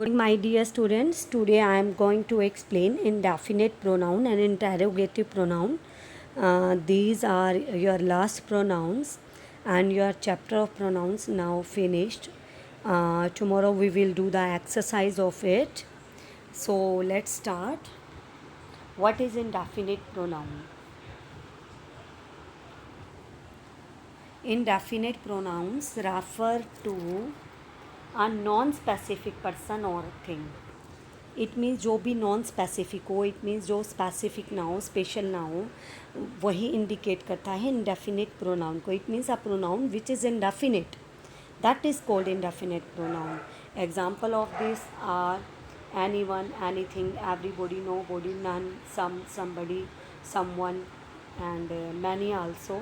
My dear students, today I am going to explain indefinite pronoun and interrogative pronoun. These are your last pronouns and your chapter of pronouns now finished. Tomorrow we will do the exercise of it. So let's start. What is indefinite pronoun? Indefinite pronouns refer to a non-specific person or thing. It means जो भी non specific हो, it means जो specific ना हो, special ना हो, वही indicate करता है इंडेफिनिट प्रोनाउन को. It means a pronoun which is indefinite, that is called indefinite pronoun. Example of this are anyone, anything, everybody, nobody, none, some, somebody, someone and many also.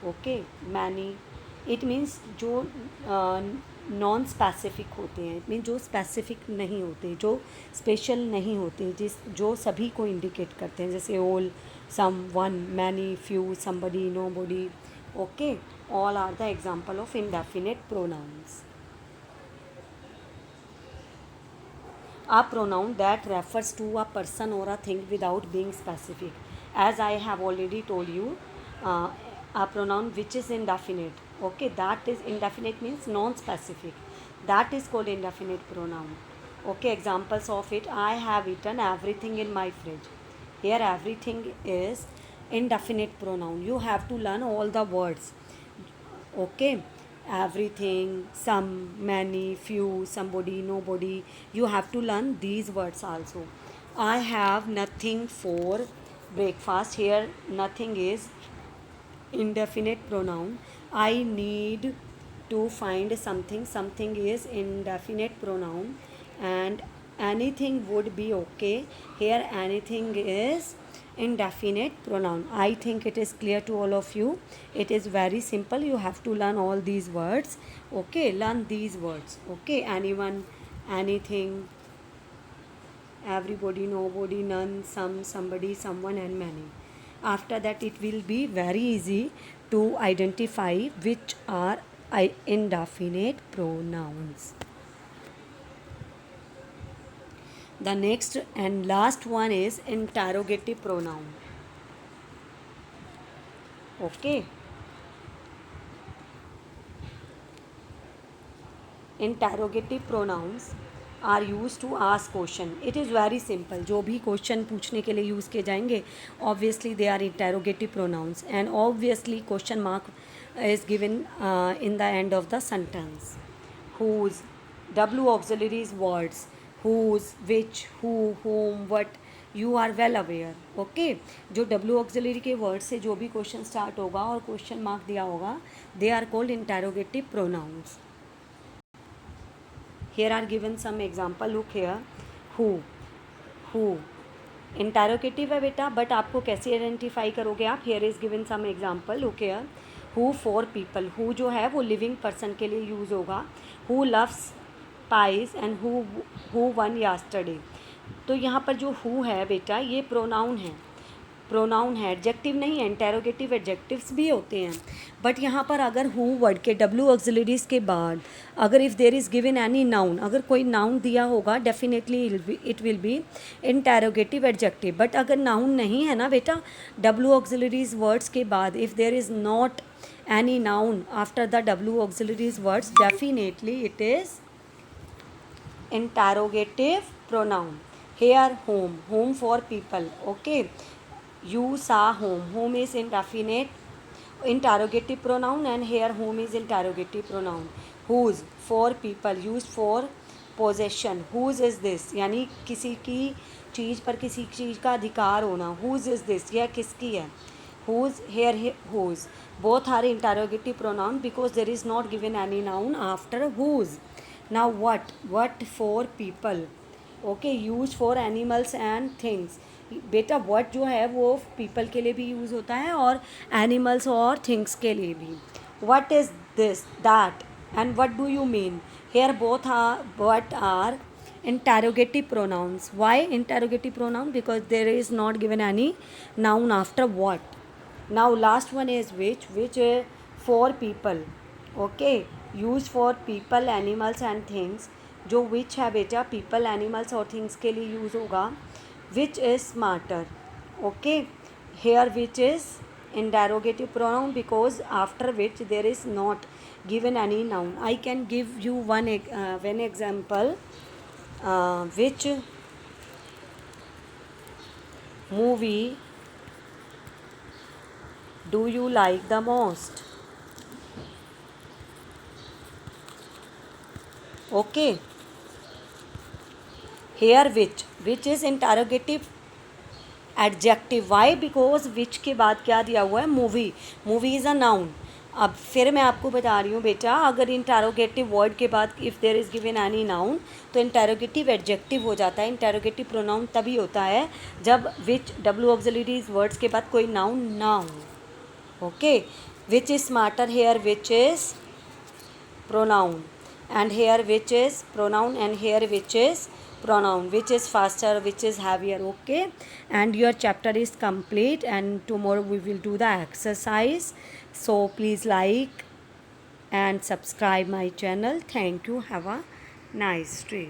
Okay, many. It means जो non specific होते हैं, it mean जो specific नहीं होते, जो special नहीं होते, जो सभी को इंडिकेट करते हैं, जैसे all, some, one, many, few, somebody, nobody. Okay, all are the example of indefinite pronouns. A pronoun that refers to a person or a thing without being specific. As I have already told you, a pronoun which is indefinite. Okay, that is indefinite means non-specific. That is called indefinite pronoun. Okay, examples of it: I have eaten everything in my fridge. Here, everything is indefinite pronoun. You have to learn all the words. Okay, everything, some, many, few, somebody, nobody. You have to learn these words also. I have nothing for breakfast. Here, nothing is indefinite pronoun. I need to find something. Something is indefinite pronoun. And anything would be okay. Here, anything is indefinite pronoun. I think it is clear to all of you. It is very simple. You have to learn all these words. Okay, learn these words. Okay, anyone, anything, everybody, nobody, none, some, somebody, someone and many. After that it will be very easy to identify which are indefinite pronouns. The next and last one is interrogative pronoun. Okay. Interrogative pronouns are used to ask question. It is very simple. जो भी question पूछने के लिए use किए जाएंगे, obviously they are interrogative pronouns, and obviously question mark is given in the end of the sentence. Whose, W auxiliaries words, whose, which, who, whom, what, you are well aware. Okay, जो W auxiliary के word से जो भी question start होगा और question mark दिया होगा, they are called interrogative pronouns. Here are given some example. Look here, who interrogative है बेटा, बट आपको कैसे आइडेंटिफाई करोगे आप? Here is given some example. Look here, who for people. who जो है वो लिविंग पर्सन के लिए यूज़ होगा. who loves pies and who won yesterday. तो यहाँ पर जो who है बेटा, ये प्रोनाउन है. प्रोनाउन है, एडजेक्टिव नहीं है. इंटेरोगेटिव एडजेक्टिव्स भी होते हैं, बट यहाँ पर अगर हु वर्ड के डब्ल्यू ऑक्सिलरीज के बाद अगर if there is given any noun, अगर कोई नाउन दिया होगा, definitely it will be interrogative adjective. But अगर नाउन नहीं है ना बेटा, डब्ल्यू ऑक्सिलरीज वर्ड्स के बाद if there is not any noun after the W auxiliaries words, definitely it is interrogative pronoun. Here home for people. Okay, you saw home is indefinite interrogative pronoun, and here home is interrogative pronoun. whose for people, used for possession. whose is this, यानी किसी की चीज़ पर किसी चीज़ का अधिकार होना. whose is this, यह किसकी है. whose, here whose, both are interrogative pronoun because there is not given any noun after whose. Now what for people. Okay, use for animals and things. बेटा what जो है वो people के लिए भी यूज़ होता है और animals और things के लिए भी. what is this, that, and what do you mean. Here both are what are interrogative pronouns. Why interrogative pronoun? Because there is not given any noun after what. Now last one is which for people. Okay, use for people animals and things, जो विच है बेटा people animals और things के लिए use होगा. Which is smarter. Okay, here which is interrogative pronoun because after which there is not given any noun. I can give you one example. Which movie do you like the most? Okay, here which is interrogative adjective. Why? Because which के बाद क्या दिया हुआ है? Movie. Movie is a noun. अब फिर मैं आपको बता रही हूँ बेटा, अगर इंटेरोगेटिव वर्ड के बाद if there is given any noun तो इंटेरोगेटिव एडजेक्टिव हो जाता है. इंटेरोगेटिव प्रोनाउन तभी होता है जब विच डब्ल्यू ऑक्सिलरीज वर्ड्स के बाद कोई नाउन ना हो. Okay, which is smarter, here which is pronoun, and here which is pronoun, and here which is pronoun, which is faster, which is heavier. Okay, and your chapter is complete, and tomorrow we will do the exercise. So please like and subscribe my channel. Thank you. Have a nice day.